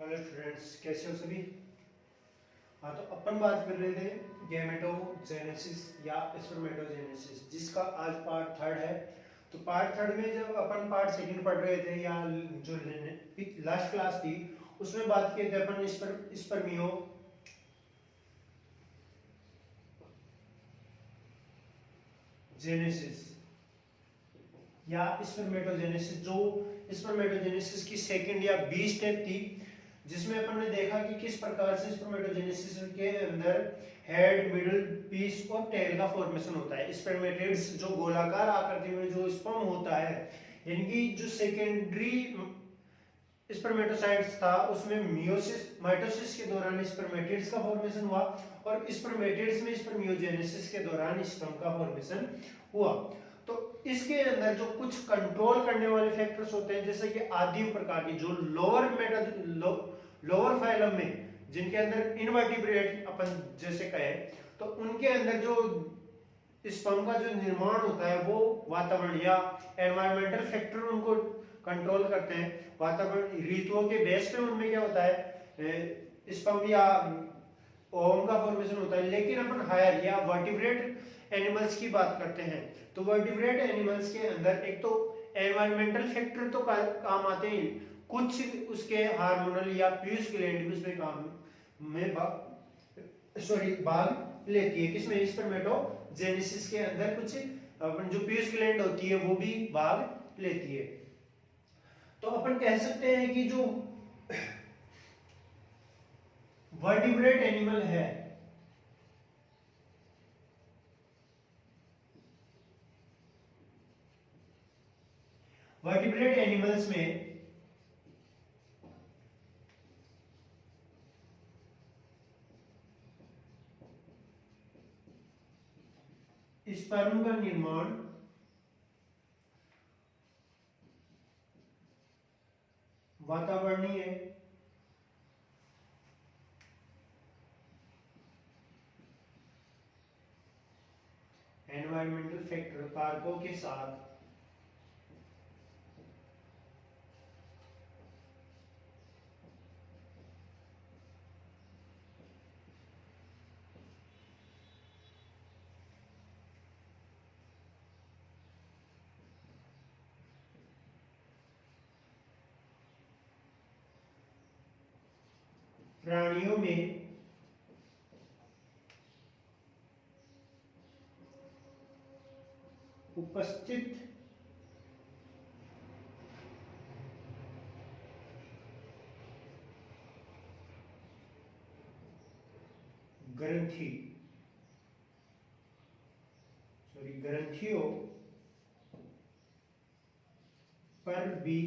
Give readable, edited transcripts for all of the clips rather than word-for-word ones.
Hello friends, कैसे हो सभी। हाँ, तो अपन बात कर रहे थे गैमेटोजेनेसिस या स्पर्मेटोजेनेसिस, जिसका आज पार्ट थर्ड है। तो पार्ट थर्ड में जब अपन पार्ट सेकंड पढ़ रहे थे या जो लास्ट क्लास थी उसमें बात किए थे अपन स्पर्मियोजेनेसिस या स्पर्मेटोजेनेसिस, जो स्पर्मेटोजेनेसिस की सेकंड या बी स्टेप थी, जिसमें अपन ने देखा कि किस प्रकार से स्पर्मेटोजेनेसिस के अंदर हेड, मिडल, पीस और टेल का फॉर्मेशन होता है। स्पर्मेटिड्स जो गोलाकार आकृति में जो स्पर्म होता है, इनकी जो सेकेंडरी स्पर्मेटोसाइट्स था उसमें मियोसिस माइटोसिस के दौरान स्पर्मेटिड्स का फॉर्मेशन हुआ और स्पर्मेटिड्स में स्पर्मियोजेनेसिस के दौरान स्पर्म का फॉर्मेशन हुआ। तो इसके अंदर जो कुछ कंट्रोल करने वाले फैक्टर्स होते हैं, जैसे कि आदिम प्रकार की जो लोअर फाइलम में, जिनके अंदर इनवर्टिब्रेट अपन जैसे कहे, तो उनके अंदर जो स्पर्म का जो निर्माण होता है वो वातावरण या एनवायरमेंटल फैक्टर उनको कंट्रोल करते हैं। वातावरण ऋतुओं के बेस पे उनमें क्या होता है, स्पर्म या ओवम का फॉर्मेशन होता है। लेकिन अपन हायर या वर्टिब्रेट एनिमल्स की बात करते हैं, तो वर्टिब्रेट एनिमल्स के अंदर एक तो एनवायरमेंटल फैक्टर तो काम आते हैं, कुछ उसके हार्मोनल या पीयूष ग्लैंड भी उसमें काम में भाग लेती है। किसमें? स्पर्मेटोजेनेसिस के अंदर कुछ अपन जो पीयूष ग्लैंड होती है वो भी भाग लेती है। तो अपन कह सकते हैं कि जो वर्टिब्रेट एनिमल है, वर्टिब्रेट एनिमल्स में स्पर्म का निर्माण वातावरणीय एनवायरमेंटल फैक्टर कारकों के साथ प्राणियों में उपस्थित ग्रंथियों पर भी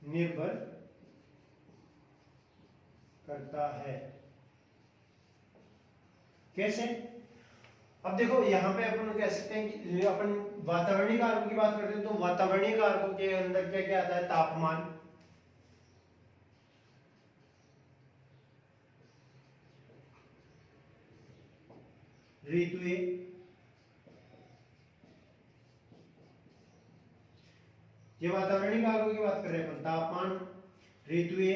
निर्भर करता है। कैसे? अब देखो, यहां पे अपन कह सकते हैं कि अपन वातावरणीय कारकों की बात करते हैं, तो वातावरणीय कारकों के अंदर क्या क्या आता है? तापमान, ऋतुएं, ये वातावरणीय कारकों की बात कर रहे हैं अपन। तापमान, ऋतुएं,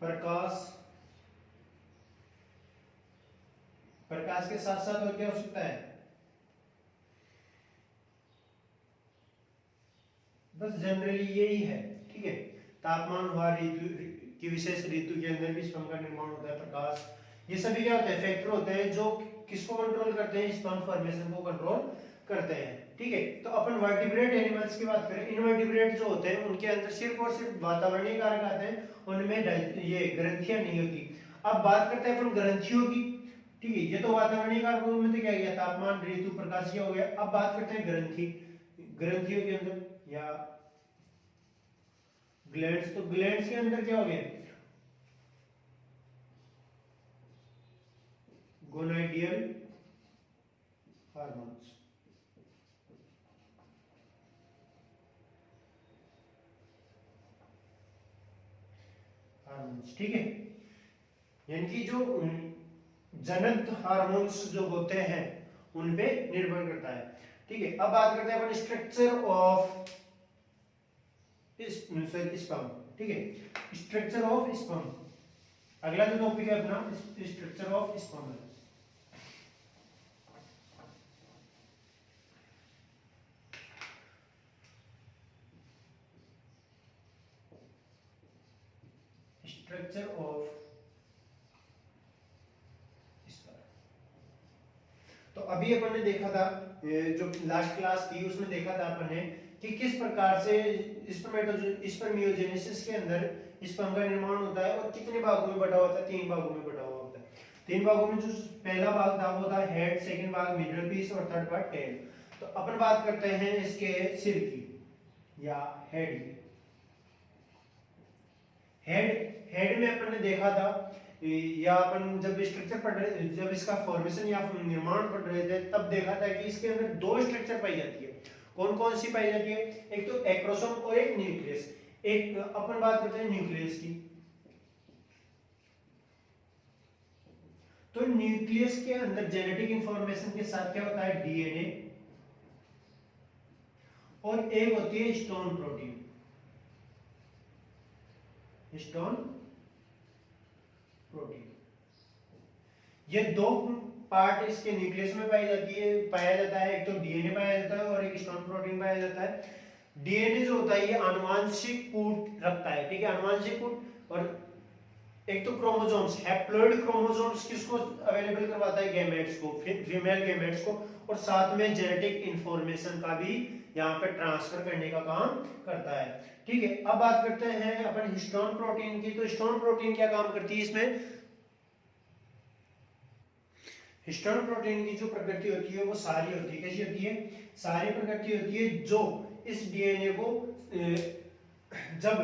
प्रकाश, प्रकाश के साथ साथ और क्या हो सकता है? बस जनरली यही है, ठीक है। तापमान हुआ, ऋतु की विशेष ऋतु के अंदर भी स्पर्म का निर्माण होता है, प्रकाश, ये सभी क्या होते हैं? फैक्टर होते हैं जो किसको कंट्रोल करते हैं? स्पर्म फॉर्मेशन को कंट्रोल करते हैं, ठीक है। तो अपन वर्टिब्रेट एनिमल्स की बात करें, इनवर्टिब्रेट जो होते हैं उनके अंदर सिर्फ और सिर्फ वातावरणीय कारक आते हैं, उनमें ये ग्रंथियां नहीं होती। अब बात करते हैं अपन ग्रंथियों की, ठीक है। ये तो वातावरणीय कारकों में तो क्या गया? तापमान, ऋतु, प्रकाश हो गया। अब बात करते हैं ग्रंथियों के अंदर या ग्लैंड्स, तो ग्लैंड्स के अंदर क्या हो गया? गोनाइडियल हार्मोन्स, ठीक है। यानी कि जो जनक हार्मोन्स जो होते हैं उन पे निर्भर करता है, ठीक है, अब बात करते हैं अपन स्ट्रक्चर ऑफ स्पर्म। ठीक है, स्ट्रक्चर ऑफ स्पर्म, अगला जो टॉपिक है अपना स्ट्रक्चर ऑफ स्पर्म है। स्ट्रक्चर ऑफ स्पर्म, तो अभी अपन ने देखा था, जो लास्ट क्लास थी उसमें देखा था अपन ने कि किस प्रकार से स्पर्मियोजेनेसिस के अंदर स्पर्म का निर्माण होता है और कितने भागों में बटा होता है, 3 भागों में बटा हुआ होता है। 3 भागों में जो पहला भाग था वो था हेड, सेकंड भाग मिडल पीस और थर्ड पार्ट टेल। तो अपन बात करते हैं इसके सिर की या हेड की। हेड में अपन ने देखा था, या अपन जब स्ट्रक्चर पढ़ रहे, जब इसका फॉर्मेशन या निर्माण पढ़ रहे थे तब देखा था कि इसके अंदर 2 स्ट्रक्चर पाई जाती है। कौन कौन सी पाई जाती है? एक तो एक्रोसोम और एक न्यूक्लियस। एक अपन बात करते हैं न्यूक्लियस की। तो न्यूक्लियस के अंदर जेनेटिक इंफॉर्मेशन के साथ क्या होता है? डीएनए, और एक होती है स्टोन प्रोटीन। स्टोन प्रोटीन, ये 2 पार्ट इसके न्यूक्लियस में पाया जाता है। एक तो डीएनए पाया जाता है और एक स्टोन प्रोटीन पाया जाता है। डीएनए जो होता है ये आनुवांशिक कूट रखता है, ठीक है, आनुवांशिक कूट। और एक तो क्रोमोसोम्स, हैप्लॉइड क्रोमोसोम्स किसको अवेलेबल करवाता है? गैमेट्स को, फीमेल गैमेट्स को, और साथ में जेनेटिक इंफॉर्मेशन का भी यहाँ पे ट्रांसफर करने का काम करता है। ठीक है, अब बात करते हैं अपन हिस्टोन प्रोटीन की। तो हिस्टोन प्रोटीन क्या काम करती है इसमें? हिस्टोन प्रोटीन की जो प्रकृति होती है वो सारी होती है। कैसी होती है? सारी प्रकृति होती है, जो इस डीएनए को जब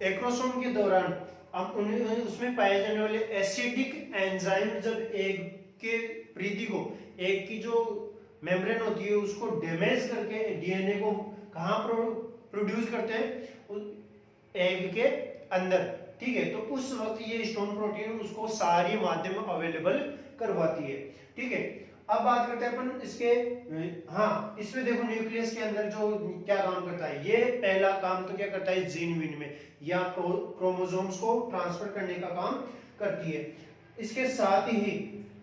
एक्रोसोम के दौरान उसमें पाए जाने वाले एसिडिक एंजाइम जब एग के परिधि को, एग की जो मेम्ब्रेन होती है उसको डैमेज करके डीएनए को कहाँ प्रोड्यूस करते हैं? एग के अंदर। ठीक है, तो उस वक्त ये स्टोन प्रोटीन उसको सारी माध्यम अवेलेबल करवाती है। ठीक है, अब बात करते हैं अपन इसके, हाँ, इसमें देखो न्यूक्लियस के अंदर जो क्या काम करता है, ये पहला काम तो क्या करता है? जीन विन में या क्रोमोसोम्स को ट्रांसफर करने का काम करती है। इसके साथ ही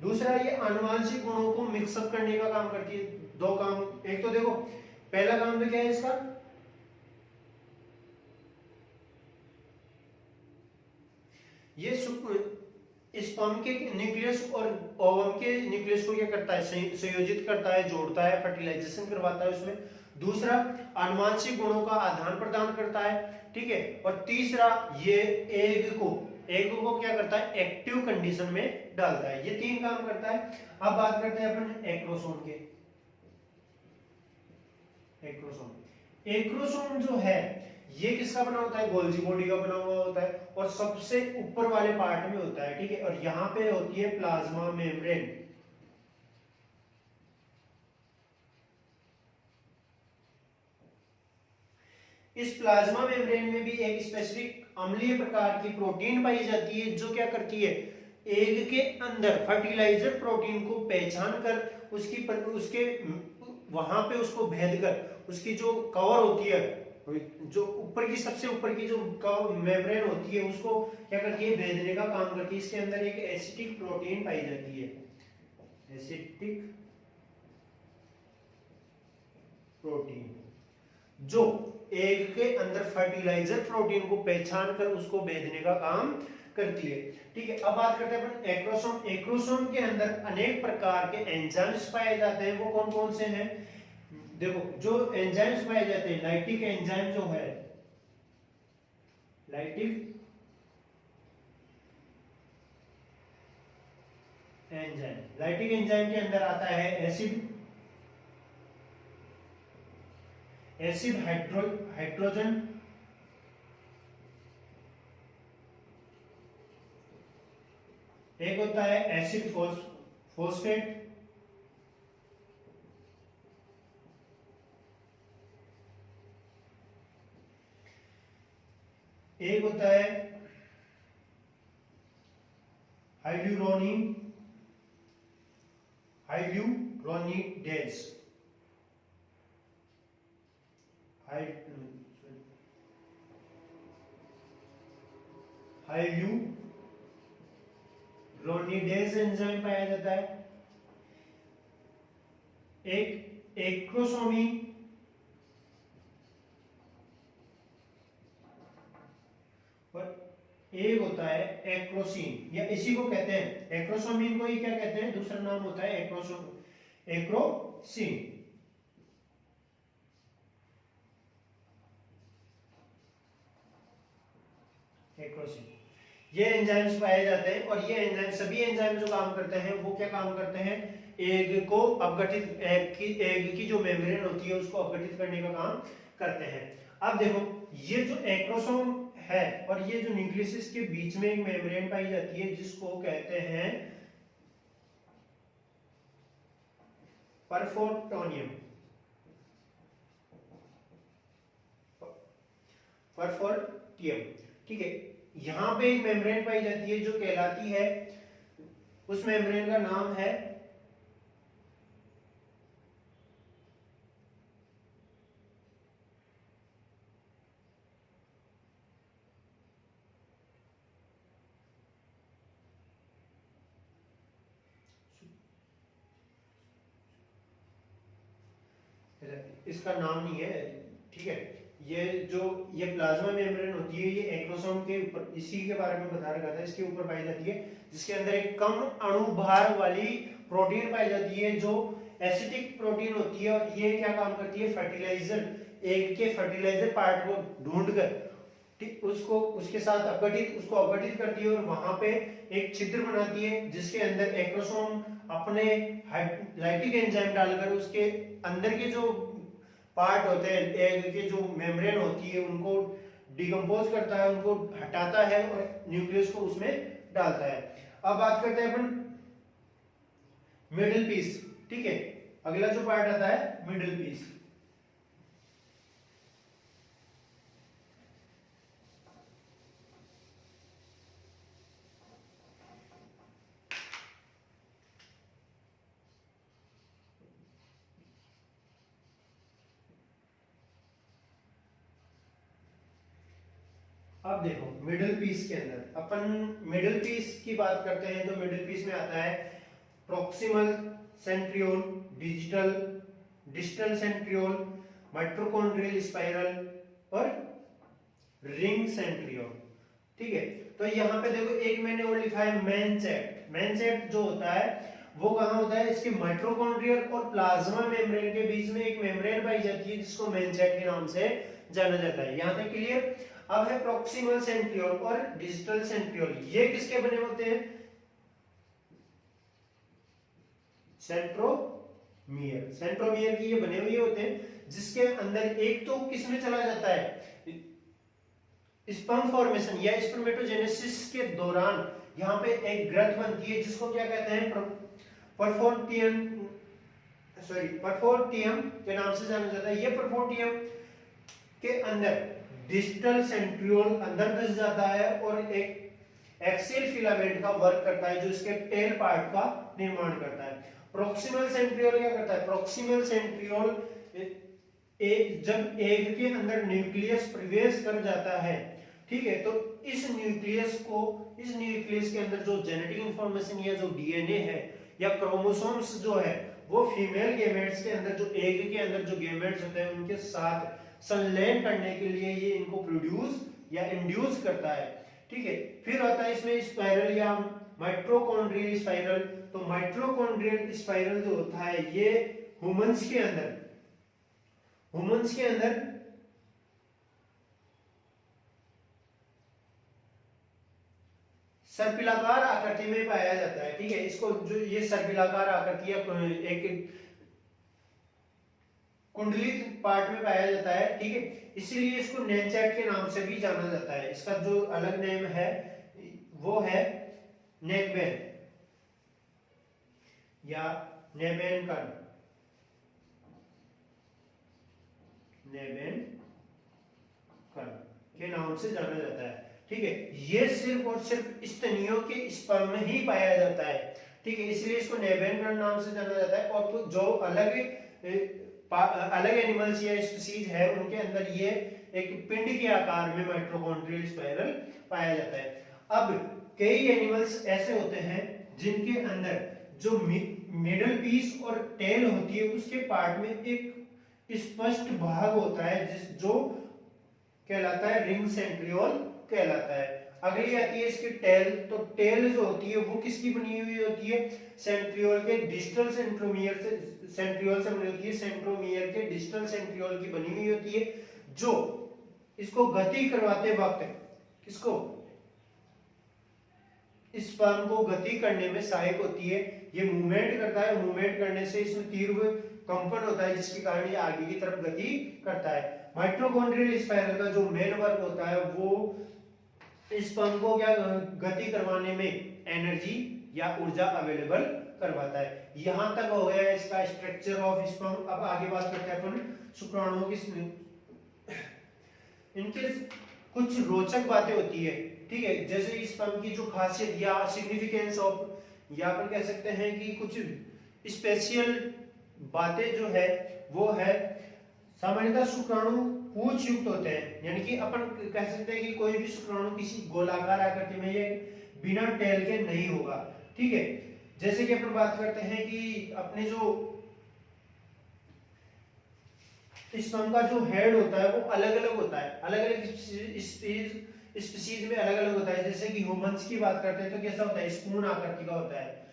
दूसरा ये आनुवांशिक गुणों को मिक्सअप करने का काम करती है। 2 काम, एक तो देखो पहला काम तो क्या है इसका? ये स्पर्म के न्यूक्लियस और ओवम के न्यूक्लियस को क्या करता है? संयोजित करता है, जोड़ता है, फर्टिलाइजेशन करवाता है उसमें। दूसरा आनुवांशिक गुणों का आदान प्रदान करता है। ठीक है, और तीसरा ये एग को क्या करता है? एक्टिव कंडीशन में डालता है। ये 3 काम करता है। अब बात करते हैं अपन एक्रोसोम के। एक्रोसोम जो है ये किसका बना होता है? गोल्जी बॉडी का बना हुआ होता है और सबसे ऊपर वाले पार्ट में होता है। ठीक है, और यहां पे होती है प्लाज्मा मेम्ब्रेन। इस प्लाज्मा मेम्ब्रेन में भी एक स्पेसिफिक अम्लीय प्रकार की प्रोटीन पाई जाती है, जो क्या करती है? एग के अंदर फर्टिलाइजर प्रोटीन को पहचान कर उसके वहां पे उसको भेद कर उसकी जो कवर होती है, जो ऊपर की सबसे ऊपर की जो मेम्ब्रेन होती है उसको क्या करती है? भेदने का काम करती है। इसके अंदर एक एसिटिक प्रोटीन पाई जाती है, एसिटिक प्रोटीन, जो एग के अंदर फर्टिलाइजर प्रोटीन को पहचान कर उसको भेदने का काम करती है। ठीक है, अब बात करते हैं अपन एक्रोसोम। एक्रोसोम के अंदर अनेक प्रकार के एंजाइम्स पाए जाते हैं। वो कौन कौन से हैं? देखो, जो एंजाइम्स पाए जाते हैं, लाइटिक एंजाइम जो है, लाइटिक एंजाइम के अंदर आता है एसिड हाइड्रोजन, एक होता है एसिड फॉस्फेट, एक होता है हाइड्यूरोनिडेज, हाइल्यूरोनिडेज एंजाइम पाया जाता है, एक एक्रोसोमी और एक होता है एक्रोसीन, या इसी को कहते हैं एक्रोसोमीन को ही क्या कहते हैं, दूसरा नाम होता है एक्रोसीन। एक्रोसीन ये एंजाइम्स पाए जाते हैं, और ये एंजाइम सभी एंजाइम जो काम करते हैं वो क्या काम करते हैं, एग को अपघटित, एग की जो मेम्ब्रेन होती है उसको अपघटित करने का काम करते हैं। अब देखो ये जो एक्रोसोम है और ये जो न्यूक्लियस के बीच में एक मेम्ब्रेन पाई जाती है जिसको कहते हैं परफोटोनियम, परफोटियम, ठीक है। यहां पे एक मेम्ब्रेन पाई जाती है जो कहलाती है, उस मेम्ब्रेन का नाम है इसका नाम नहीं है, ठीक है। ये जो ये प्लाज्मा मेम्ब्रेन होती है ये एक्रोसोम के ऊपर, इसी के बारे में बता रखा था, इसके ऊपर पाई जाती है, जिसके अंदर एक कम अणुभार वाली प्रोटीन पाई जाती है जो एसिटिक प्रोटीन होती है, और ये क्या काम करती है, फर्टिलाइजर, एग के फर्टिलाइजर पार्ट को ढूंढकर ठीक उसको उसके साथ अपघटित, उसको अपघटित करती है और वहां पे एक छिद्र बनाती है जिसके अंदर एक्रोसोम अपने लाइटिक एंजाइम डालकर उसके अंदर के जो पार्ट होते हैं एग के जो मेम्ब्रेन होती है उनको डिकम्पोज करता है, उनको हटाता है और न्यूक्लियस को उसमें डालता है। अब बात करते हैं अपन मिडिल पीस, ठीक है। अगला जो पार्ट आता है मिडिल पीस। अब देखो मिडिल पीस के अंदर अपन मिडिल पीस की बात करते हैं तो मिडिल पीस में आता है proximal centriole, digital distal centriole, mitochondrial spiral और रिंग सेंट्रियोल, ठीक है। तो यहाँ पे देखो एक मैंने वो लिखा है मैनसेट। मैनसेट जो होता है वो कहाँ होता है, इसके माइटोकॉन्ड्रियल और प्लाज्मा मेम्ब्रेन के बीच में एक मेम्ब्रेन पाई जाती है जिसको मैनसेट के नाम से जाना जाता है। यहाँ तक क्लियर। अब है प्रॉक्सिमल सेंट्रियोल और डिजिटल सेंट्रियोल, ये किसके बने होते हैं, सेंट्रोमियर, सेंट्रोमियर की ये बने हुए होते हैं जिसके अंदर एक तो किसमें चला जाता है, स्पर्म फॉर्मेशन या स्पर्मेटोजेनेसिस के दौरान यहाँ पे एक ग्रंथ बनती है जिसको क्या कहते हैं, परफोटियम, परफोटियम के नाम से जाना जाता है। ये परफोटियम के अंदर डिजिटल सेंट्रियोल अंदर घुस जाता है और एक एक्सियल फिलामेंट का वर्क करता है जो इसके टेल पार्ट का निर्माण करता है। प्रॉक्सिमल सेंट्रियोल क्या करता है, प्रॉक्सिमल सेंट्रियोल जब एग के अंदर न्यूक्लियस प्रवेश कर जाता है, ठीक है, तो इस न्यूक्लियस के अंदर जो जेनेटिक इंफॉर्मेशन या जो डीएनए है या क्रोमोसोम्स जो है वो फीमेल गेमेट्स के अंदर, जो एग के अंदर जो गेमेट्स होते हैं उनके साथ संलयन करने के लिए ये इनको प्रोड्यूस या इंड्यूस करता है, ठीक है। फिर आता है इसमें स्पाइरल या माइटोकॉन्ड्रियल स्पाइरल। तो माइटोकॉन्ड्रियल स्पाइरल जो होता है ये ह्यूमंस के अंदर सर्पिलाकार आकृति में पाया जाता है, ठीक है। इसको जो ये सर्पिलाकार आकृति एक कुंडलित पार्ट में पाया जाता है, ठीक है। इसीलिए इसको नेनचैट के नाम से भी जाना जाता है। इसका जो अलग नेम है वो है नेकबेन या नेबेनकन, नेबेनकन के नाम से जाना जाता है, ठीक है। ये सिर्फ और सिर्फ स्तनियों के स्पर्म में ही पाया जाता है, ठीक है। इसलिए इसको नेबेनकन नाम से जाना जाता है। और जो अलग अलग एनिमल्स या स्पीसीज है उनके अंदर ये एक पिंड के आकार में माइटोकॉन्ड्रियल स्पाइरल पाया जाता है। अब कई एनिमल्स ऐसे होते हैं जिनके अंदर जो मिडल पीस और टेल होती है उसके पार्ट में एक स्पष्ट भाग होता है जो कहलाता है रिंग सेंट्रियोल कहलाता है। अगली आती है इसकी टेल। तो टेल जो होती है वो किसकी बनी हुई होती है? सेंट्रियोल के डिस्टल सेंट्रोमियर से बनी होती है। सेंट्रोमियर के डिस्टल सेंट्रियोल की बनी हुई होती है जो इसको गति करवाते वक्त किसको स्पर्म को गति करने में सहायक होती है। ये मूवमेंट करता है, मूवमेंट करने से इसमें तीव्र कंपन होता है जिसके कारण ये आगे की तरफ गति करता है। माइटोकॉन्ड्रियल स्पाइरल का जो मेन वर्क होता है वो स्पर्म को क्या गति करवाने में एनर्जी या ऊर्जा अवेलेबल करवाता है। यहां तक हो गया इसका स्ट्रक्चर ऑफ स्पर्म। अब आगे बात करते हैं अपन शुक्राणुओं की। इनके कुछ रोचक बातें होती है, ठीक है, जैसे स्पर्म की जो खासियत या सिग्निफिकेंस ऑफ, या अपन कह सकते हैं कि कुछ स्पेशल बातें जो है वो है सामान्यतः शुक्राणु पूंछ युक्त होते हैं, यानी कि अपन कह सकते हैं कि कोई भी शुक्राणु किसी गोलाकार आकृति में ये बिना टेल के नहीं होगा, ठीक है। जैसे कि अपन बात करते हैं कि अपने जो स्पर्म का जो हेड होता है वो अलग अलग होता है, अलग अलग स्पीशीज में अलग अलग होता है। जैसे कि ह्यूमंस की बात करते हैं तो कैसा होता है? स्पून आकृति का होता है,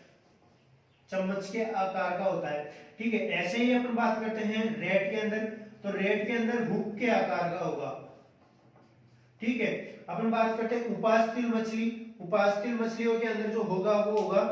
चम्मच के आकार का होता है, ठीक है। ऐसे ही अपन बात करते हैं रेड के अंदर, तो रेड के अंदर हुक के आकार का होगा, ठीक है। अपन बात करते हैं उपास्तिल मछली, उपास्तिल मछलियों के अंदर जो होगा वो होगा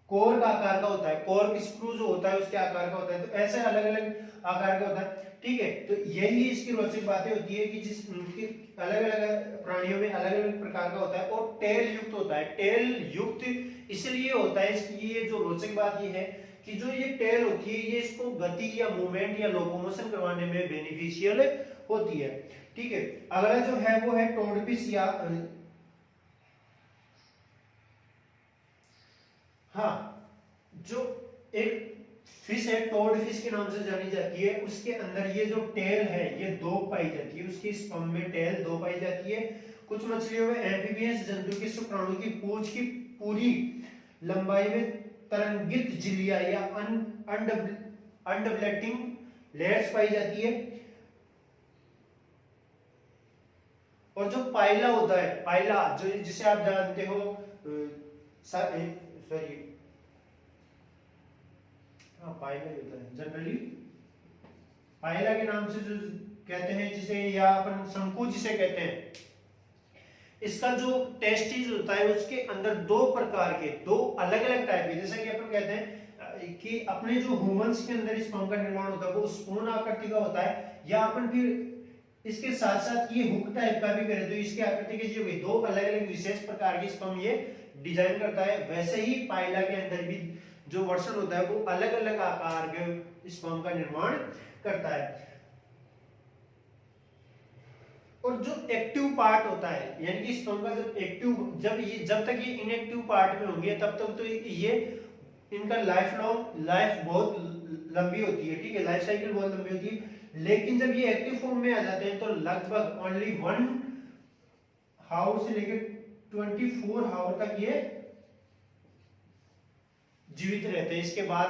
कोर का आकार का होता है, कोर स्क्रू जो होता है उसके आकार का होता है। तो ऐसे अलग अलग आकार का होता है, ठीक है। तो यही इसकी रोचक बातें होती है कि जिस अलग अलग प्राणियों में अलग अलग प्रकार का होता है और टेल युक्त होता है। टेल युक्त इसलिए होता है, इसकी ये जो रोचक बात ये है कि जो ये टेल होती है ये इसको गति या मूवमेंट या लोकोमोशन करवाने में बेनिफिशियल होती है, ठीक है। अगला जो है वो है टोडफिश या हाँ, जो एक फिश है टोड फिश के नाम से जानी जाती है, उसके अंदर ये जो टेल है ये दो पाई जाती है, उसकी स्पर्म में टेल दो पाई जाती है। कुछ मछलियों में एम्फीबियस जंतु के शुक्राणु की पूंछ की पूरी लंबाई में तरंगित झिल्लियां या अनडबलेटिंग लेयर्स पाई जाती है। और जो पाइला होता है, पाइला जो जिसे आप जानते हो सॉरी हाँ पाइला होता है जनरली, पाइला के नाम से जो कहते हैं जिसे, या अपन शंकु जिसे कहते हैं, इसका जो टेस्टिस होता है उसके अंदर दो प्रकार के, दो अलग अलग टाइप के, जैसे कि अपन कहते हैं कि अपने जो ह्यूमंस के अंदर स्पर्म का निर्माण होता है वो स्पून आकृति का होता है, या अपन फिर इसके साथ साथ ये हुक टाइप का भी करें तो इसकी आकृति कैसी होगी? दो अलग अलग विशेष प्रकार की स्पर्म ये डिजाइन करता है। वैसे ही पाइला के अंदर भी जो वर्षण होता है वो अलग अलग आकार के स्पर्म का निर्माण करता है। और जो एक्टिव पार्ट होता है, यानी कि स्पर्म का जब एक्टिव, जब तक ये इनएक्टिव पार्ट में होंगे तब तक तो ये इनका लाइफ बहुत लंबी होती है, ठीक है, लाइफ साइकिल बहुत लंबी होती है। लेकिन जब ये एक्टिव फॉर्म में आ जाते हैं तो लगभग ओनली 1 हावर से लेकर 24 हावर तक ये जीवित रहते हैं, इसके बाद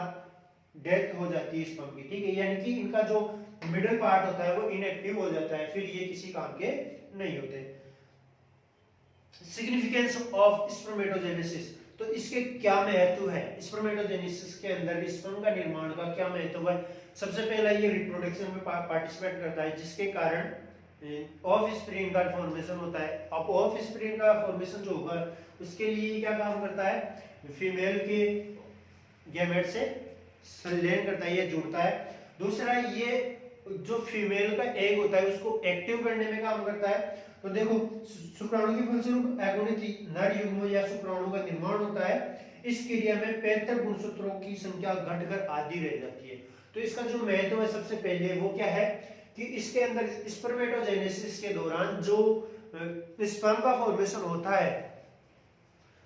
डेथ हो जाती है स्पर्म की, ठीक है। यानी कि इनका जो मिडिल पार्ट होता है वो इनएक्टिव हो जाता है, फिर ये किसी काम के नहीं होते। सिग्निफिकेंस ऑफ स्पर्मेटोजेनेसिस, तो इसके क्या महत्व है? स्पर्मेटोजेनेसिस के अंदर स्पर्म का निर्माण का क्या महत्व है? सबसे पहला ये रिप्रोडक्शन में पार्टिसिपेट करता है जिसके कारण ऑफ स्प्रिंग का फॉर्मेशन होता है। अब ऑफ स्प्रिंग का फॉर्मेशन जो होगा उसके लिए क्या काम करता है? फीमेल के गैमेट से संलयन करता है, ये जुड़ता है। दूसरा ये जो फीमेल का एग होता है उसको एक्टिव करने में काम करता है। तो देखो शुक्राणु की फलस्वरूप एगोनिक नर युग्म या शुक्राणु का निर्माण होता है। इस क्रिया में 75 गुणसूत्रों की संख्या घटकर आधी रह जाती है। तो इसका जो महत्व है सबसे पहले वो क्या है कि इसके अंदर स्पर्मेटोजेनेसिस के दौरान जो स्पर्म का फॉर्मेशन होता है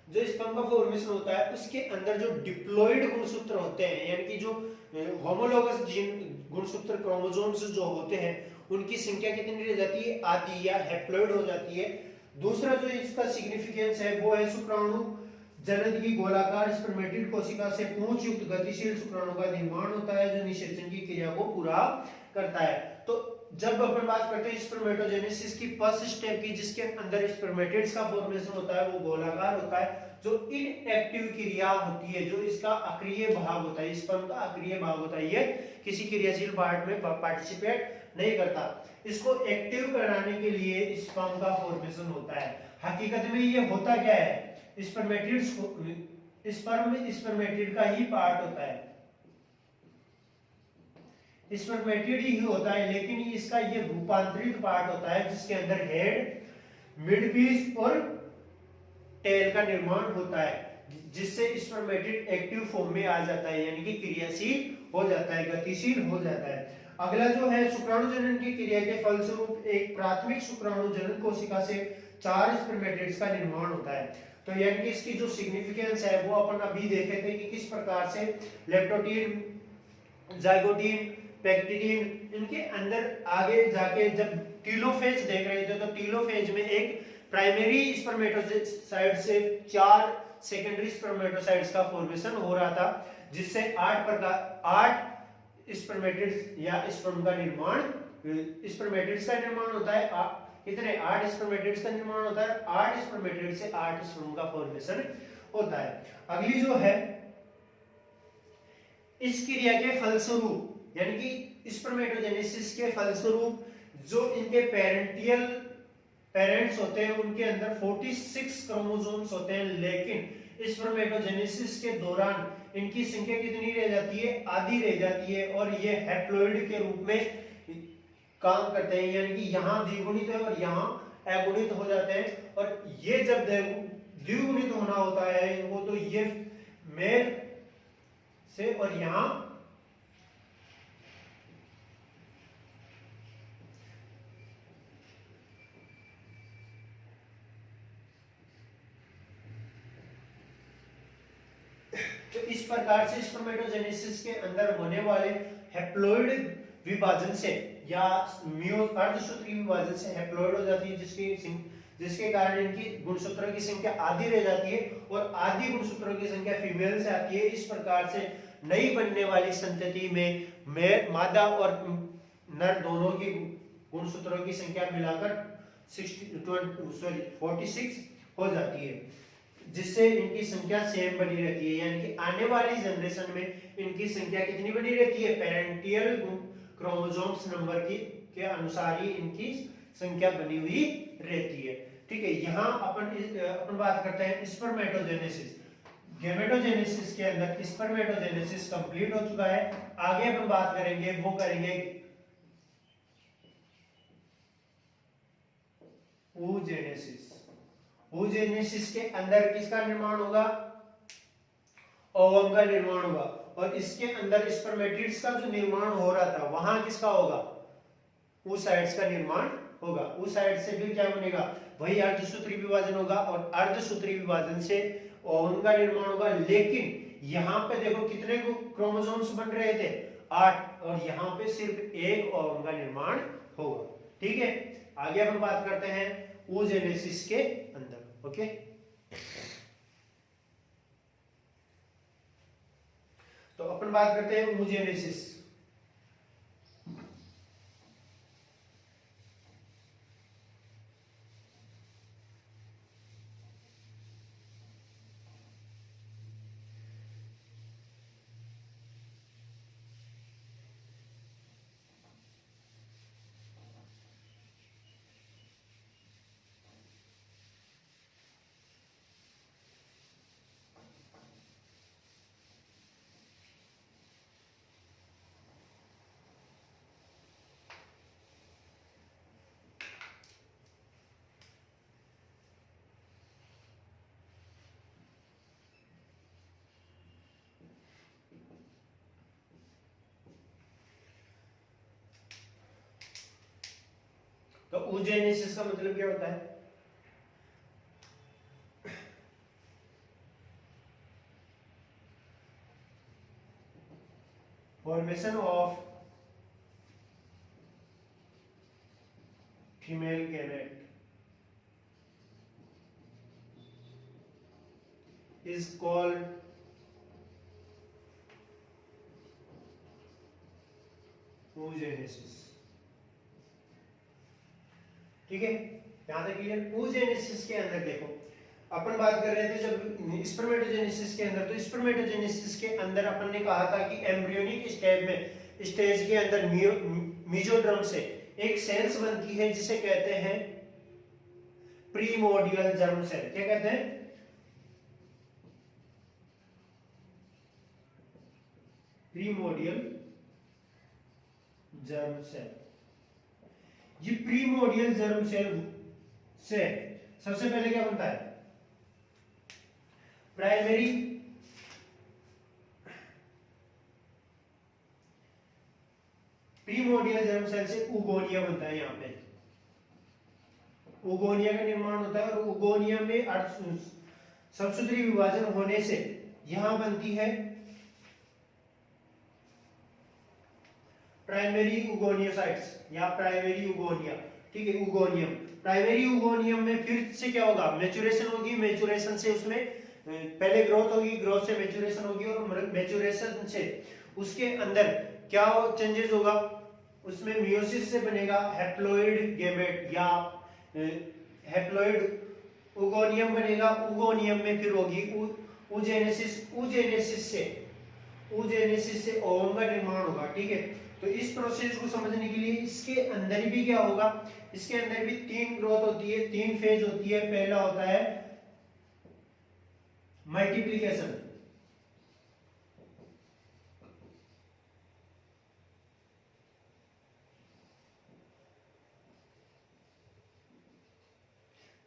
जो स्पर्म का फॉर्मेशन होता है उसके अंदर जो डिप्लॉइड गुणसूत्र होते हैं, यानी कि जो होमोलोगस जीन गुणसूत्र क्रोमोसोम्स जो होते हैं उनकी संख्या कितनी रह जाती है, आधी या हैप्लॉइड हो जाती है। दूसरा जो इसका सिग्निफिकेंस है वो है शुक्राणु जनन की गोलाकार स्पर्मेटिड कोशिका से पूंछ युक्त गतिशील शुक्राणु का निर्माण होता है जो निषेचन की क्रिया को पूरा करता है। तो जब अपन बात करते हैं स्पर्मेटोजेनेसिस की फर्स्ट स्टेप की, जिसके अंदर स्पर्मेटिड्स का फॉर्मेशन होता है वो गोलाकार होता है, जो इनएक्टिव क्रिया होती है, जो इसका अक्रिय भाग होता है, स्पर्म का अक्रिय भाग होता है, ये किसी क्रियाशील पार्ट में पार्टिसिपेट नहीं करता। इसको एक्टिव कराने के लिए स्पर्म का फॉर्मेशन होता है। हकीकत में ये होता क्या है, स्पर्मेटिड्स को स्पर्म स्पर्मेटिड का ही पार्ट होता है, स्पर्मेटिड ही होता है, लेकिन इसका ये रूपांतरित पार्ट होता है जिसके अंदर हेड, मिडपीस और टेल का निर्माण होता है, जिससे स्पर्मेटिड एक्टिव फॉर्म में आ जाता है, यानी कि क्रियाशील हो जाता है, गतिशील हो जाता है। अगला जो है शुक्राणु जनन की क्रिया के फलस्वरूप एक प्राथमिक शुक्राणु जनन कोशिका से 4 स्पर्मेटिड्स का निर्माण होता है। तो यानी कि इसकी जो सिग्निफिकेंस है वो अपन अभी देखे थे कि किस प्रकार से लेप्टोटीन, जाइगोटीन, पेक्टिडीन, इनके अंदर आगे जाके जब टीलोफेज देख रहे थे तो टीलोफेज में एक प्राइमरी स्पर्मेटोसाइट से 4 सेकेंडरी स्पर्मेटोसाइट्स का फॉर्मेशन हो रहा था, जिससे 8 स्पर्मेटिड्स या स्पर्म का निर्माण, स्पर्मेटिड्स का निर्माण होता है, कितने 8 स्पर्मेटिड्स का निर्माण होता है, 8 स्पर्मेटिड्स से 8 स्पर्म का फॉर्मेशन होता है। अगली जो है इस क्रिया के फलस्वरूप, यानी कि स्पर्मेटोजेनेसिस के फलस्वरूप जो इनके पेरेंट्स होते हैं उनके अंदर 46 क्रोमोसोम्स होते हैं, लेकिन स्पर्मेटोजेनेसिस के दौरान इनकी संख्या कितनी रह जाती है, आधी रह जाती है, और ये हैप्लॉइड के रूप में काम करते हैं, यानी कि यहाँ द्विगुणित है और यहाँ अगुणित हो जाते हैं। और ये जब द्विगुणित होना होता है इनको, तो ये मेल से और यहाँ तो इस प्रकार से स्पर्मेटोजेनेसिस के अंदर होने वाले हैप्लॉइड विभाजन से या अर्धसूत्रीय विभाजन से हैप्लॉइड हो जाती है, जिसके कारण इनकी गुणसूत्रों की संख्या आधी रह जाती है और आधी गुणसूत्रों की संख्या फीमेल से आती है। इस प्रकार से नई बनने वाली संतति में मादा और नर दोनों की गुणसूत्रों की संख्या मिलाकर 46 हो जाती है, जिससे इनकी संख्या सेम बनी रहती है, यानी कि आने वाली जनरेशन में इनकी संख्या कितनी बनी रहती है, पेरेंटियल क्रोमोसोम्स नंबर के अनुसार ही इनकी संख्या बनी हुई रहती है। ठीक है, यहाँ अपन बात करते हैं स्पर्मेटोजेनेसिस। गेमेटोजेनेसिस के अंदर स्पर्मेटोजेनेसिस कंप्लीट हो चुका है। आगे अपन बात करेंगे, वो करेंगे oogenesis। oogenesis के अंदर किसका निर्माण होगा, ओवम का निर्माण होगा, और इसके अंदर स्पर्मेटिड्स का जो निर्माण हो रहा था वहां किसका होगा, oocytes का निर्माण होगा। oocytes से फिर क्या बनेगा, वही अर्धसूत्री विभाजन होगा, और अर्धसूत्री विभाजन से ओवम का निर्माण होगा। लेकिन यहाँ पे देखो कितने क्रोमोसोम्स बन रहे थे, 8, और यहाँ पे सिर्फ एक ओवम का निर्माण होगा। ठीक है, आगे हम बात करते हैं oogenesis के अंदर। ओके, तो अपन बात करते हैं oogenesis। तो oogenesis का मतलब क्या होता है, formation of female gamete is called oogenesis। ठीक है, यहां तक क्लियर। oogenesis के अंदर देखो, अपन बात कर रहे थे जब स्पर्मेटोजेनेसिस के अंदर, तो स्पर्मेटोजेनेसिस के अंदर अपन ने कहा था कि एम्ब्रियोनिक स्टेज के अंदर मीजोड्रम से एक सेल्स बनती है जिसे कहते हैं प्रीमोर्डियल जर्म सेल। क्या कहते हैं? Primordial germ cell. ये प्रीमोर्डियल जर्म सेल से सबसे पहले क्या बनता है? प्राइमरी प्रीमोर्डियल जर्म सेल से उगोनिया बनता है। यहां पे उगोनिया का निर्माण होता है और उगोनिया में सबसूत्री विभाजन होने से यहां बनती है प्राइमरी उगोनियोसाइट्स या प्राइमरी उगोनिया। ठीक है, उगोनियम। प्राइमरी उगोनियम में फिर से क्या होगा? मैच्योरेशन होगी। मैच्योरेशन से उसमें पहले ग्रोथ होगी, ग्रोथ से मैच्योरेशन होगी और मैच्योरेशन से उसके अंदर क्या चेंजेस होगा? उसमें मियोसिस से बनेगा हैप्लॉइड गैमेट या हैप्लॉइड उगोनियम बनेगा। उगोनियम में फिर होगी oogenesis। oogenesis से ओवम का निर्माण होगा। ठीक है, तो इस प्रोसेस को समझने के लिए इसके अंदर भी क्या होगा? इसके अंदर भी तीन ग्रोथ होती है, तीन फेज होती है। पहला होता है मल्टीप्लिकेशन,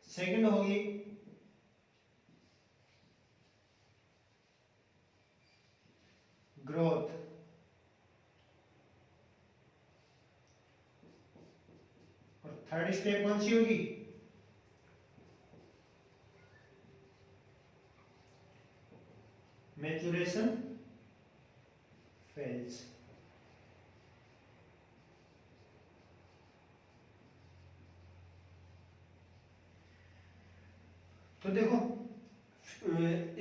सेकंड होगी ग्रोथ, और थर्ड स्टेप कौन सी होगी? Maturation phase. तो देखो,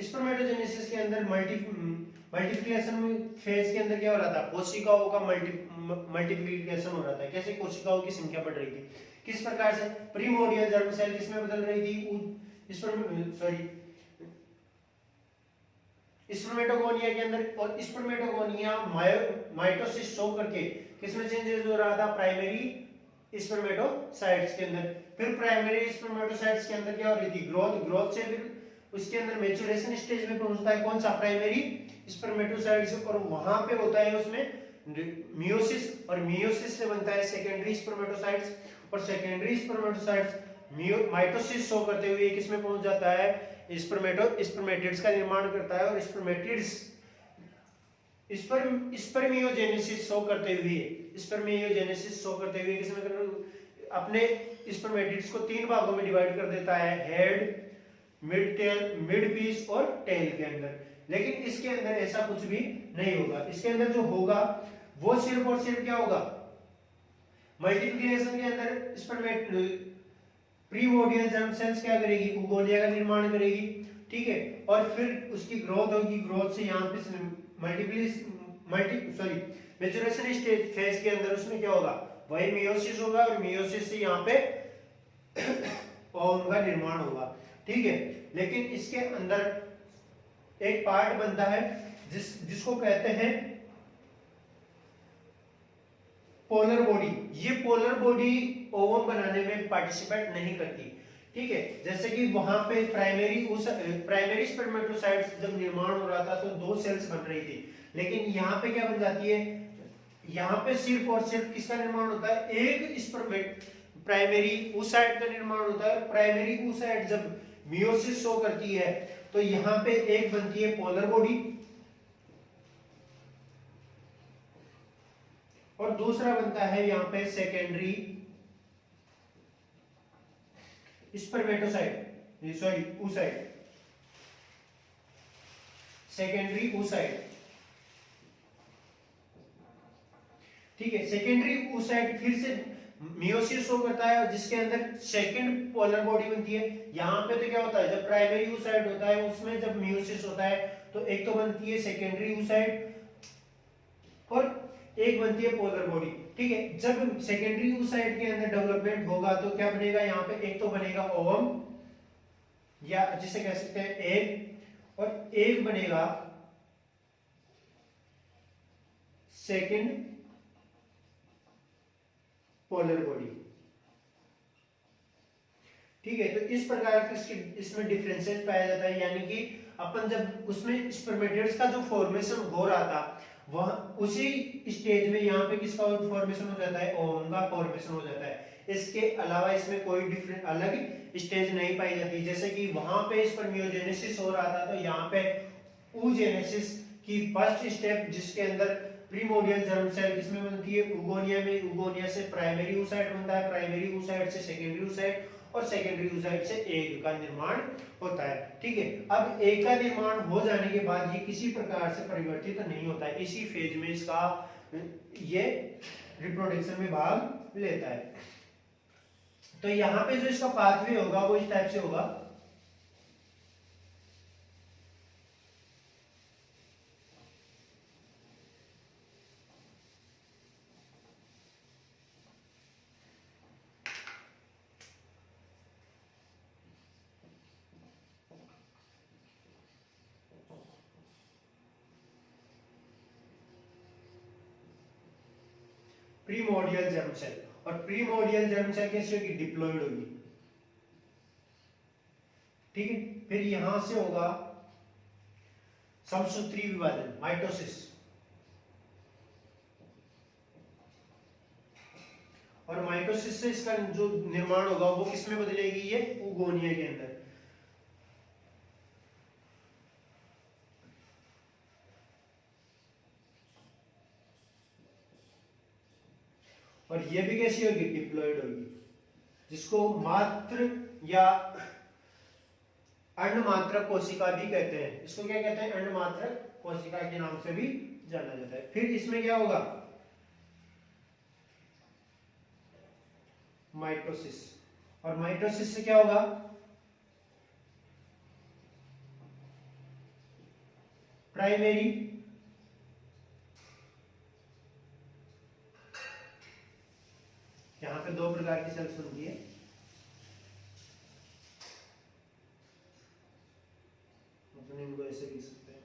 स्पर्मेटोजेनेसिस के अंदर मल्टीप्लिकेशन फेज के अंदर क्या हो रहा था? कोशिकाओं का मल्टीप्लिकेशन हो रहा था। कैसे? कोशिकाओं की संख्या बढ़ रही थी। किस प्रकार से? प्रीमोर्डियल जर्म सेल किसमें बदल रही थी? स्पर्मेटोगोनिया के अंदर, और स्पर्मेटोगोनिया माइटोसिस शो करके किसमें चेंजेस हो रहा था? प्राइमरी स्पर्मेटोसाइट्स के अंदर। फिर प्राइमरी स्पर्मेटोसाइट्स के अंदर क्या हो रही थी? ग्रोथ। ग्रोथ से फिर उसके अंदर मैच्योरेशन स्टेज में पहुंचता है कौन सा? प्राइमरी स्पर्मेटोसाइट्स, और वहां पे होता है उसमें मियोसिस, और मियोसिस से बनता है सेकेंडरी स्पर्मेटोसाइट्स, और सेकेंडरी स्पर्मेटोसाइट्स माइटोसिस शो करते हुए किसमें पहुंच जाता है? स्पर्मेटिड्स का निर्माण करता है, और स्पर्मेटिड्स स्पर्मियोजेनेसिस शो करते हुए किसमें अपने स्पर्मेटिड्स को तीन भागों में डिवाइड कर देता है, head, mid tail, mid piece और टेल के अंदर। लेकिन इसके अंदर ऐसा कुछ भी नहीं होगा। इसके अंदर जो होगा वो सिर्फ और सिर्फ क्या होगा? मल्टीप्लिकेशन के अंदर प्रीमोर्डियल जर्म सेल्स क्या करेगी? उगोनिया का निर्माण करेगी। ठीक है, और फिर उसकी ग्रोथ होगी। ग्रोथ से यहाँ पे मैच्योरेशन स्टेज फेज के अंदर उसमें क्या होगा? वही मियोसिस होगा, और मियोसिस से यहाँ पे ओवम का निर्माण होगा। ठीक है, लेकिन इसके अंदर एक पार्ट बनता है जिसको कहते हैं पोलर बॉडी। ये पोलर बॉडी ओवम बनाने में पार्टिसिपेट नहीं करती। ठीक है, जैसे कि वहां पे प्राइमरी स्पर्मेटोसाइट्स जब निर्माण हो रहा था तो दो सेल्स बन रही थी, लेकिन यहाँ पे क्या बन जाती है? यहाँ पे सिर्फ और सिर्फ किसका निर्माण होता है? एक प्राइमरी oocyte का निर्माण होता है। प्राइमरी oocyte जब मियोसिस शो करती है तो यहाँ पे एक बनती है पोलर बॉडी, और दूसरा बनता है यहाँ पे secondary spermatocyte, sorry oocyte, secondary oocyte। ठीक है। सेकेंडरी oocyte फिर से मियोसिस शो करता है जिसके अंदर सेकंड पोलर बॉडी बनती है। यहाँ पे तो क्या होता है, जब प्राइमरी oocyte होता है उसमें जब मियोसिस होता है तो एक तो बनती है सेकेंडरी oocyte और एक बनती है पोलर बॉडी। ठीक है, जब सेकेंडरी oocyte के अंदर डेवलपमेंट होगा तो क्या बनेगा, यहाँ पे एक तो बनेगा ओवम या जिसे कह सकते हैं एग, और एक बनेगा सेकेंड पोलर बॉडी। ठीक है, तो इस प्रकार के इसमें डिफरेंसेस पाया जाता है, यानी कि अपन जब उसमें स्पर्मेटिड्स का जो फॉर्मेशन हो रहा था वह उसी स्टेज में यहाँ पे किसका फॉर्मेशन हो जाता है, ओवम का फॉर्मेशन हो जाता है। इसके अलावा इसमें कोई डिफरेंट अलग स्टेज नहीं पाई जाती। जैसे कि वहां पे स्पर्मियोजेनेसिस हो रहा था तो यहाँ पे oogenesis की फर्स्ट स्टेप जिसके अंदर प्रीमोर्डियल जर्म सेल किसमें बनती है, उगोनिया में। उगोनिया से प्राइमरी oocyte बनता है, प्राइमरी oocyte से सेकेंडरी oocyte और सेकेंडरी oocyte से एग का निर्माण होता है। ठीक है, अब एग का निर्माण हो जाने के बाद ये किसी प्रकार से परिवर्तित नहीं होता है, इसी फेज में इसका ये रिप्रोडक्शन में भाग लेता है। तो यहाँ पे जो इसका पाथवे होगा वो इस टाइप से होगा। प्रीमोर्डियल जर्म सेल, और प्रीमोर्डियल जर्म सेल कैसे होगी, डिप्लॉइड होगी। ठीक है, फिर यहां से होगा समसूत्री विभाजन, माइटोसिस, और माइटोसिस से इसका जो निर्माण होगा वो किसमें बदलेगी, ये उगोनिया के अंदर। और ये भी कैसी होगी, डिप्लॉइड होगी, जिसको मात्र या अंडमात्रक कोशिका भी कहते हैं। इसको क्या कहते हैं, अंडमात्रक कोशिका के नाम से भी जाना जाता है। फिर इसमें क्या होगा, माइटोसिस, और माइटोसिस से क्या होगा, प्राइमरी यहां पे दो प्रकार की सेल्स बनती है, अपन इनको ऐसे लिख सकते हैं,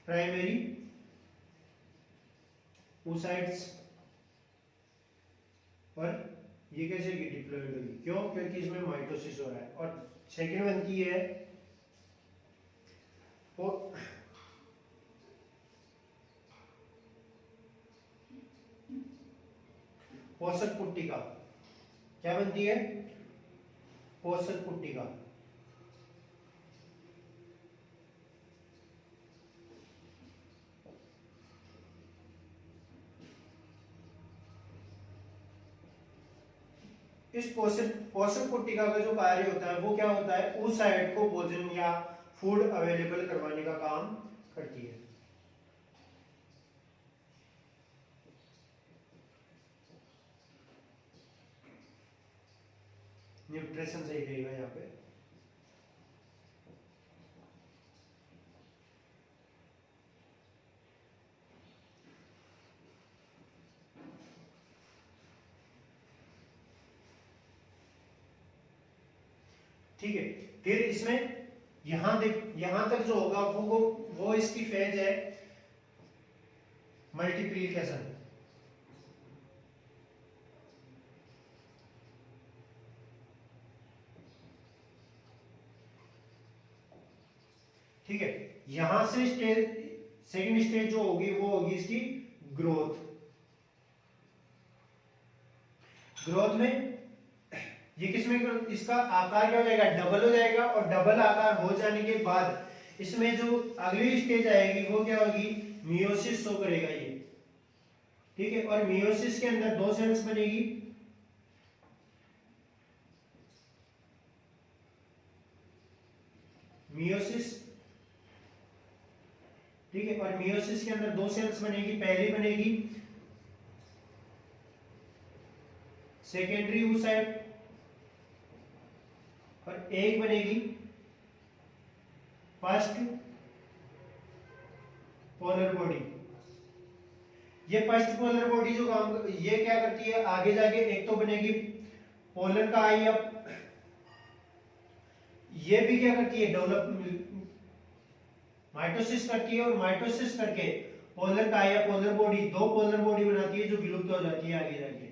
प्राइमरी oocytes, और ये कैसे की डिप्लॉइड होगी, क्यों, क्योंकि इसमें माइटोसिस हो रहा है। और सेकंड बनती है पोषक पुट्टिका। क्या बनती है, पोषक पुट्टिका। इस पोषक पुट्टिका का जो कार्य होता है वो क्या होता है, oocyte को भोजन या फूड अवेलेबल करवाने का काम करती है। न्यूट्रिशन सही रहेगा यहाँ पे। ठीक है, फिर इसमें यहां तक जो होगा वो इसकी फेज है मल्टीप्लिकेशन। ठीक है, यहां से सेकंड स्टेज जो होगी वो होगी इसकी ग्रोथ। ग्रोथ में ये किसमें इसका आकार क्या हो जाएगा, डबल हो जाएगा, और डबल आकार हो जाने के बाद इसमें जो अगली स्टेज आएगी वो क्या होगी, मियोसिस शो करेगा ये। ठीक है, और मियोसिस के अंदर दो सेल्स बनेगी, मियोसिस, ठीक है। और मियोसिस के अंदर दो सेल्स बनेगी, पहली बनेगी सेकेंडरी oocyte और एक बनेगी फर्स्ट पोलर बॉडी। ये फर्स्ट पोलर बॉडी जो काम ये क्या करती है, आगे जाके एक तो बनेगी पोलर का आई अप, ये भी क्या करती है, डेवलप माइटोसिस करती है और माइटोसिस करके पोलर का या पोलर बॉडी, दो पोलर बॉडी बनाती है जो विलुप्त हो जाती है आगे जाके,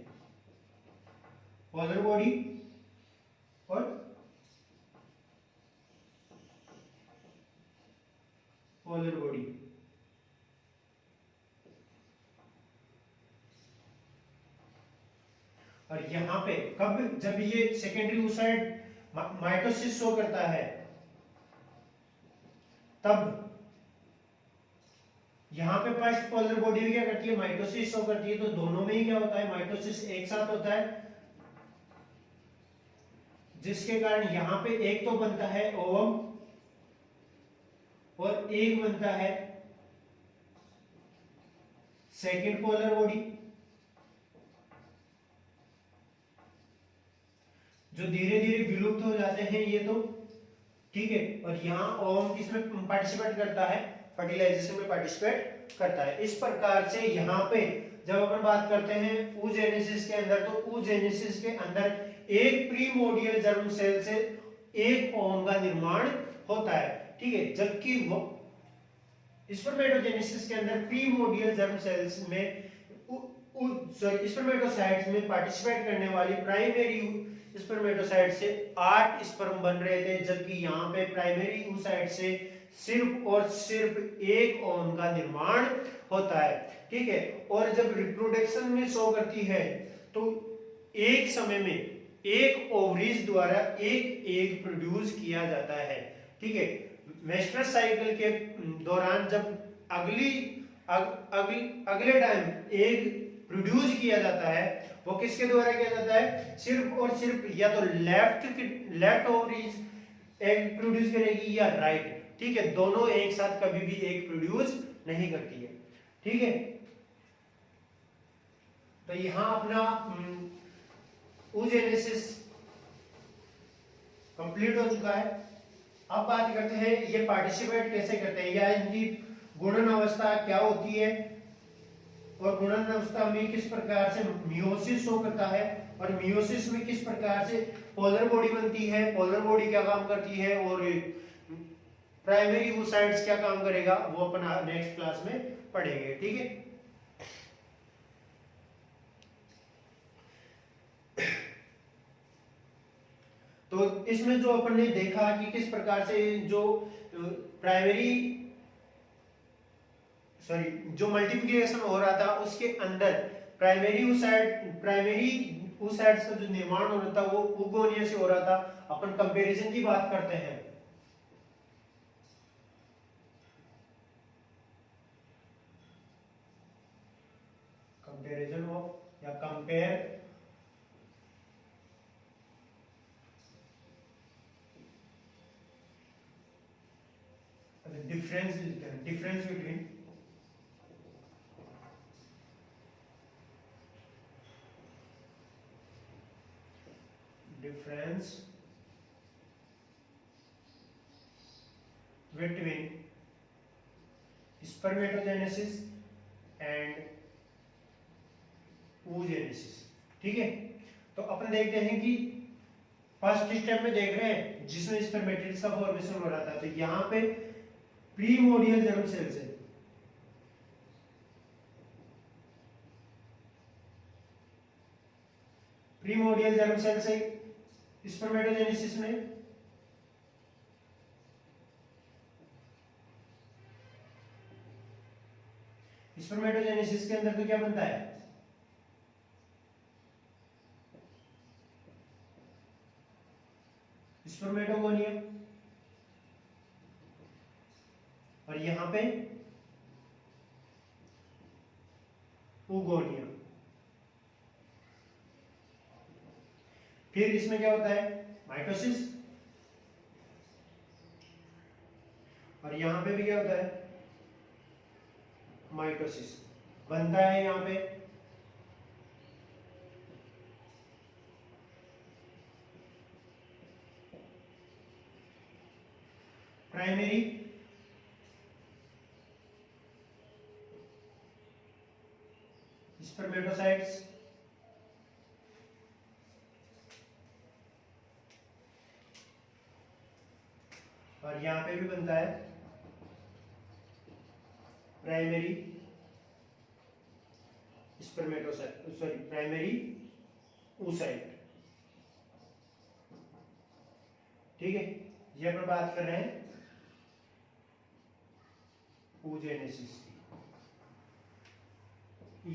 पोलर बॉडी और पोलर बॉडी। और यहां पे कब, जब ये सेकेंडरी oocyte माइटोसिस शो करता है तब यहां पे फर्स्ट पोलर बॉडी में क्या करती है, माइटोसिस शो करती है। तो दोनों में ही क्या होता है, माइटोसिस एक साथ होता है, जिसके कारण यहां पे एक तो बनता है ओवम और एक बनता है सेकेंड पोलर बॉडी, जो धीरे धीरे विलुप्त हो जाते हैं ये तो, ठीक है। और यहाँ ओवम किसमें पार्टिसिपेट करता है, फर्टिलाइजेशन में पार्टिसिपेट करता है। इस प्रकार से यहाँ पे जब अपन बात करते हैं oogenesis के अंदर, तो oogenesis के अंदर एक प्रीमोडियल जर्म सेल से एक ओवम का निर्माण होता है, ठीक है। जबकि स्पर्मेटोजेनेसिस के अंदर प्रीमोडियल जर्म सेल्स में स्पर्मेटोसाइट्स में पार्टिसिपेट करने वाली प्राइमरी स्पर्मेटोसाइट से 8 स्पर्म बन रहे थे, जबकि यहाँ पे प्राइमरी oocyte से सिर्फ और सिर्फ एक ओवम का निर्माण होता है, ठीक है। और जब रिप्रोडक्शन में शो करती है तो एक समय में एक ओवरीज द्वारा एक एग प्रोड्यूस किया जाता है, ठीक है। मेस्टर साइकिल के दौरान जब अगले टाइम एग प्रोड्यूस किया जाता है, वो किसके द्वारा किया जाता है, सिर्फ और सिर्फ या तो लेफ्ट ओवरीज एग प्रोड्यूस करेगी या राइट, ठीक है। दोनों एक साथ कभी भी एग प्रोड्यूस नहीं करती है, ठीक है। तो यहां अपना oogenesis कंप्लीट हो चुका है। अब बात करते हैं ये पार्टिसिपेट कैसे करते हैं, या इनकी गुणन अवस्था क्या होती है, और गुणन अवस्था में किस प्रकार से मियोसिस शो करता है, और मियोसिस में किस प्रकार से पोलर बॉडी बनती है, पोलर बॉडी क्या काम करती है, और प्राइमरी oocytes क्या काम करेगा, वो अपन नेक्स्ट क्लास में पढ़ेंगे, ठीक है। तो इसमें जो अपन ने देखा कि किस प्रकार से जो जो मल्टीप्लिकेशन हो रहा था उसके अंदर प्राइमरी oocytes का जो निर्माण हो रहा था वो oogonia से हो रहा था। अपन कंपैरिजन की बात करते हैं, कंपैरिजन ऑफ या compare difference between spermatogenesis and oogenesis, ठीक है। तो अपन देखते हैं कि फर्स्ट स्टेप में देख रहे हैं जिसमें स्पर्मेटिड्स का फॉर्मेशन हो रहा था, तो यहाँ पे प्रीमोडियल जर्म सेल से स्पर्मेटोजेनेसिस में स्पर्मेटोजेनेसिस के अंदर तो क्या बनता है, स्पर्मेटोगोनिया, और यहां पे oogonia। फिर इसमें क्या होता है, माइटोसिस, और यहाँ पे भी क्या होता है, माइटोसिस बनता है यहाँ पे। प्राइमरी स्पर्मेटोसाइट्स, और यहां पे भी बनता है primary spermatocyte, sorry primary oocyte। ठीक है, ये अपन बात कर रहे हैं oogenesis की।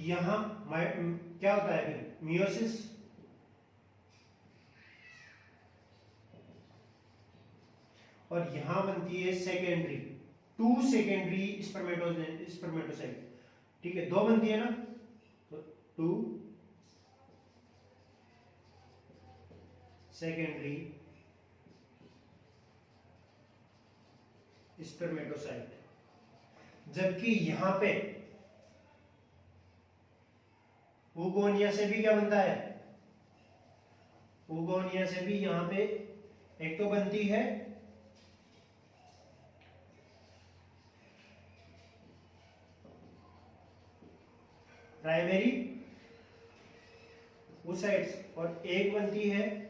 यहां क्या होता है फिर, मियोसिस, और यहां बनती है सेकेंडरी, 2 सेकेंडरी स्पर्मेटोसाइट। ठीक है, 2 बनती है ना, तो 2 सेकेंडरी स्पर्मेटोसाइट। जबकि यहां पे oogonia से भी क्या बनता है, oogonia से भी यहां पे एक तो बनती है प्राइमरी oocytes, और एक बनती है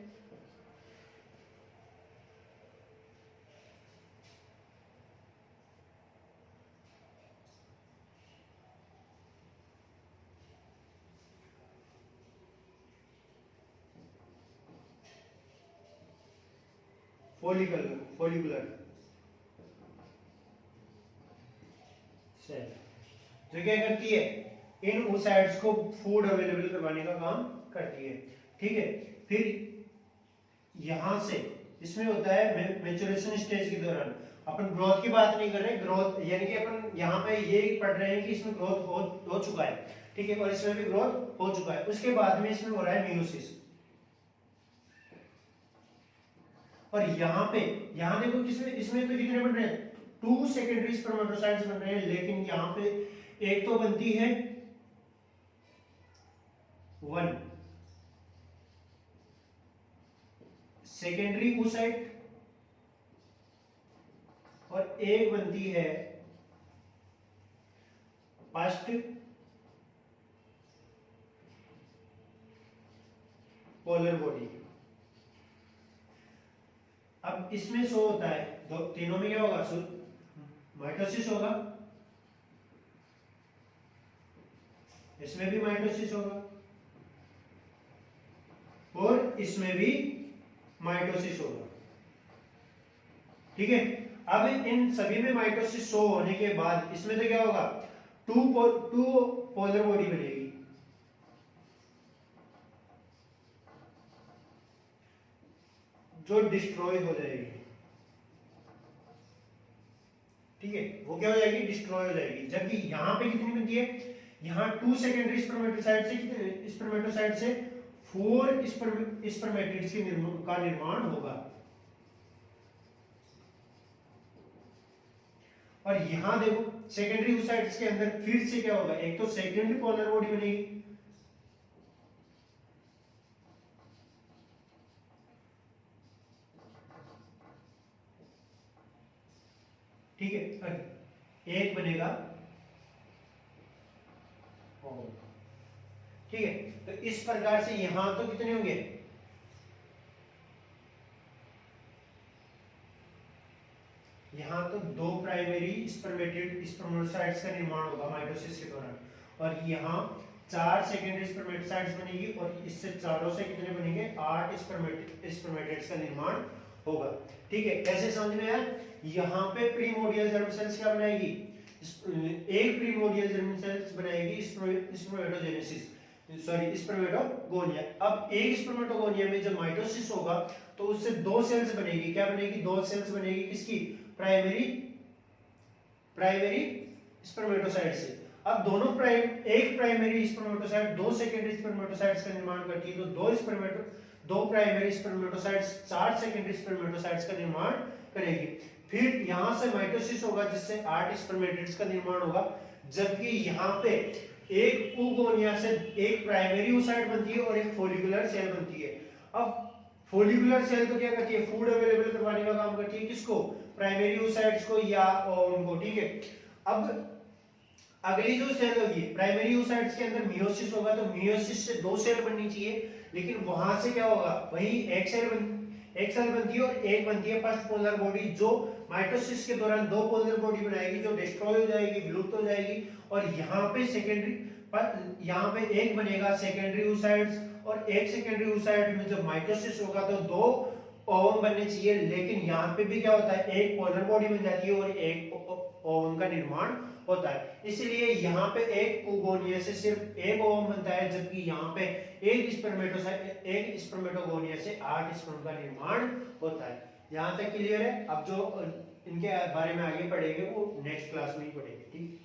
फॉलिकुलर सेल, जो क्या करती है, इन oocytes को फूड अवेलेबल करवाने का काम करती है। ठीक है, फिर यहां से इसमें होता है मैच्योरेशन स्टेज के दौरान, अपन ग्रोथ की बात नहीं कर रहे, ग्रोथ यानी कि अपन यहाँ पे ये पढ़ रहे हैं कि इसमें ग्रोथ हो चुका है। ठीक है, और इसमें भी ग्रोथ हो चुका है, उसके बाद में इसमें हो रहा है मियोसिस। और यहाँ देखो किसमें, इसमें तो कितने बन रहे हैं, 2 सेकेंडरी स्पर्मेटोसाइट्स बन रहे हैं, लेकिन यहाँ पे एक तो बनती है 1 सेकेंडरी oocyte, और एक बनती है फर्स्ट पोलर बॉडी। अब इसमें शो होता है, तीनों में क्या होगा, माइटोसिस होगा, इसमें भी माइटोसिस होगा, और इसमें भी माइटोसिस होगा। ठीक है, अब इन सभी में माइटोसिस शो होने के बाद इसमें तो क्या होगा, 2 पोलर बॉडी बनेगी, जो डिस्ट्रॉय हो जाएगी। ठीक है, वो क्या हो जाएगी, डिस्ट्रॉय हो जाएगी। जबकि यहां पे कितनी बनती है, यहां 2 सेकेंडरी स्पर्मेटोसाइट से 4 स्पर्मेटिड्स का निर्माण होगा। और यहां देखो सेकेंडरी oocytes के अंदर फिर से क्या होगा, एक तो सेकेंडरी पोलर बॉडी बनेगी, ठीक है, एक बनेगा, ठीक है। तो इस प्रकार से यहां तो कितने होंगे, यहां तो 2 प्राइमरी स्पर्मेटोसाइट्स का निर्माण होगा माइटोसिस के दौरान, और यहां 4 सेकेंडरी स्पर्मेटोसाइट्स बनेगी, और इससे चारों से कितने बनेंगे, 8 स्पर्मेटिड्स का निर्माण होगा। ठीक है, कैसे समझ में आया, यहाँ पे प्रीमोडियल जर्म सेल्स क्या बनाएगी, एक प्रीमोडियल जर्म सेल्स बनाएगी स्पर्मेटोजेनेसिस, सॉरी स्पर्मेटोगोनिया। अब एक स्पर्मेटोगोनिया में जब माइटोसिस होगा तो उससे 2 सेल्स बनेगी, क्या बनेगी, 2 सेल्स बनेगी, किसकी, प्राइमरी स्पर्मेटोसाइट से। अब दोनों एक प्राइमरी स्पर्मेटोसाइट 2 सेकेंडरी स्पर्मेटोसाइट्स का निर्माण करती है, तो 2 प्राइमरी स्पर्मेटोसाइट्स 4 सेकेंडरी स्पर्मेटोसाइट्स का निर्माण करेगी। फिर यहाँ से माइटोसिस होगा जिससे 8 स्पर्मेटिड्स का निर्माण होगा, जबकि यहाँ पे एक oogonia से एक प्राइमरी oocyte बनती है और एक फोलिकुलर सेल बनती है। अब फोलिकुलर सेल तो क्या करती है, फूड अवेलेबल करवाने का काम करती है, किसको, प्राइमरी oocytes को या उनको, ठीक है। अब अगली जो सेल होगी प्राइमरी oocytes के अंदर मियोसिस होगा, तो मियोसिस से 2 सेल बननी चाहिए, लेकिन वहां से क्या होगा, वही एक सेल बनती है और एक बनती है फर्स्ट पोलर बॉडी, जो माइटोसिस के दौरान 2 पोलर बॉडी बनाएगी जो डिस्ट्रॉय हो जाएगी, विलुप्त हो जाएगी। और यहाँ पे सेकेंडरी पर यहाँ पे एक बनेगा सेकेंडरी oocytes, और एक सेकेंडरी oocyte में जब माइटोसिस होगा तो 2 ओवम बनने चाहिए, लेकिन यहाँ पे भी क्या होता है, एक पोलर बॉडी बन जाती है और एक ओवम का निर्माण होता है। इसलिए यहाँ पे एक oogonia से सिर्फ एक ओवम बनता है, जबकि यहाँ पे एक स्पर्मेटोगोनिया से 8 स्पर्म का निर्माण होता है। यहाँ तक क्लियर है। अब जो इनके बारे में आगे पढ़ेंगे वो नेक्स्ट क्लास में ही पढ़ेंगे, ठीक।